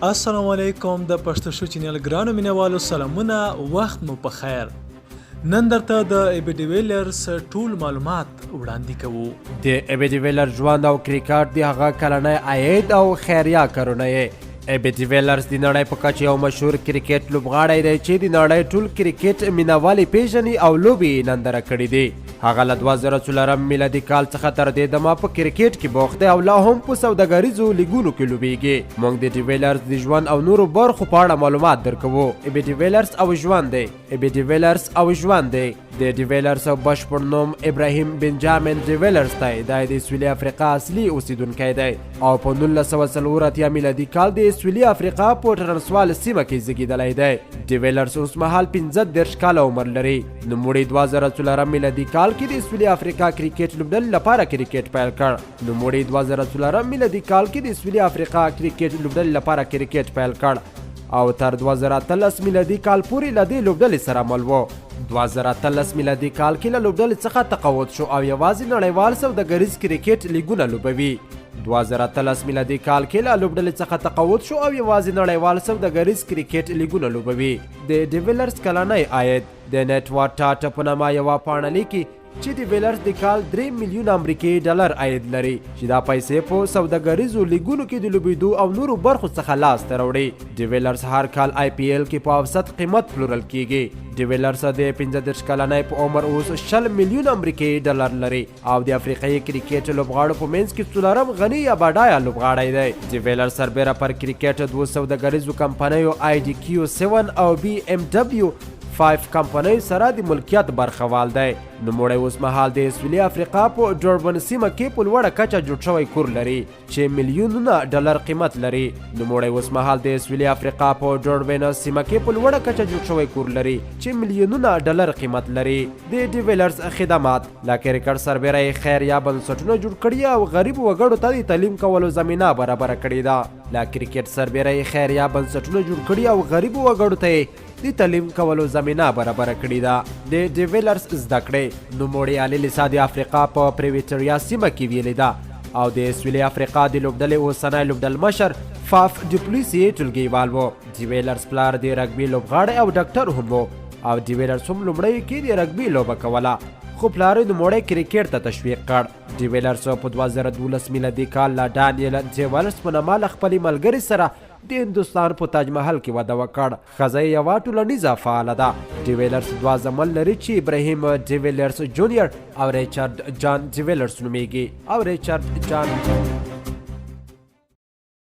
السلام علیکم د پښتو شو چینل ګرانو مینوالو سلامونه وخت مو په خیر نن درته د ایبی ډیویلرز ټول معلومات وړاندې کوو د ایبی ډیویلرز ژوند او کرکټ د هغه کلنی عاید او خیریه کارونه یې ایبی ډیویلرز د نړۍ په کچه یو مشهور کرکټ لوبغاړی دی چې د نړۍ ټول کرکټ مینوالي پیژني او لوبې یې ننداره کړي دي هغه له 2004 میلادي کال څخه تر دې دمه په کرکټ کې بوخت دی او لا هم په سوداګریزو لیګونو کې لوبیږي موږ د ډیویلرز د ژوند او نورو برخو په اړه معلومات درکوو ایبی ډیویلرز او ژوند دی ایبی ډیویلرز او ژوند دی د ډیویلرز او بشپړ نوم ابراهیم بنجامین ډیویلرز دی د سویلي افریقا اصلي اوسیدونکی دی او په 1940 میلادي کال د سویلي افریقا په ټرانسوال سیمه کې زیږیدلی دی ډیویلرز اوس مهال 15 کاله عمر لري نوموړي 2004 میلادي کال کې د سویلي افریقا کرکټ لوبډلې لپاره کرکټ پیل کړ نوموړي 2004 میلادي کال کې د سویلي افریقا کرکټ لوبډلې لپاره کرکټ پیل کړ او تر 2013 میلادي کال پورې له دې لوبډلې سره مل و 2013 میلادي کال کې له لوبډلې څخه تقاعد شو او یوازې نړیوال سوداګریز کرکټ لیګونه لوبوي 2013 میلادي کال کې له لوبډلې څخه تقاعد شو او یوازې نړیوال سوداګریز کرکټ لیګونه لوبوي د ډیویلرز کلنی عاید د نیټورک ټاټا په نامه یوه پاڼه لیکي چې ډیویلرز د کال 3 میلیون امریکایي ډالر عاید لري چې دا پیسې په سوداګریزو لیګونو کې د لوبېدو او نورو برخو څخه لاسته راوړي ډیویلرز هر کال آی پی ایل کې په اوسط قیمت پلورل کیږي ډیویلرز د 15 کلنی په عمر اوس 20 میلیون امریکایي ډالر لري او د افریقایي کرکټ لوبغاړو په منځ کې څلورم غني یا بډایه لوبغاړی دی ډیویلرز سربیره پر کرکټ دوه سوداګریزو کمپنیو آی ډي کیو 7 او بي ام ډبلیو 5 کمپنۍ سره د ملکیت برخوال دی نوموړی اوس مهال د سویلي افریقا په ډوربن سیمه کې په لوړه کچه جوړ شوی کور لري چې میلیونونه ډالر قیمت لري نوموړی اوس مهال د سویلي افریقا په ډوربن سیمه کې په لوړه کچه جوړ شوی کور لري چې میلیونونه ډالر قیمت لري د ډیویلرز خدمات لا کرکټ سربیره خیریه بنسټونه جوړ کړي او غریبو وګړو ته د تعلیم کولو زمینه برابره کړې ده لا کرکټ سربیره خیریه بنسټونه جوړ کړي او غریبو وګړو ته د تعلیم کولو زمینه برابره کړې ده د ډیویلرز زده کړې نوموړي عالی لیسا د افریقا په پریویټریا سیمه کې ویلې ده او د سویلي افریقا د لوبډلې اوسنی لوبډل مشر فاف ډوپلیسي ټولګیوال و ډیویلرز پلار د رګبي لوبغاړی او ډاکټر هم و او ډیویلرز هم لومړی کې د رګبي لوبه کوله خو پلار یې نوموړی کرکټ ته تشویق کړ ډیویلرز په 2012 میلادي کال له ډانیل ډیویلرز په نامه له خپلې ملګري سره د هندوستان په تاج محل کې واده وکړ ښځه یې یوه ټولنیزه فعاله ده ډیویلرز دوه زامن لري چې ابراهیم ډیویلرز جونیور او ریچارډ جان ډیویلرز نومیږي او ریچارډ جان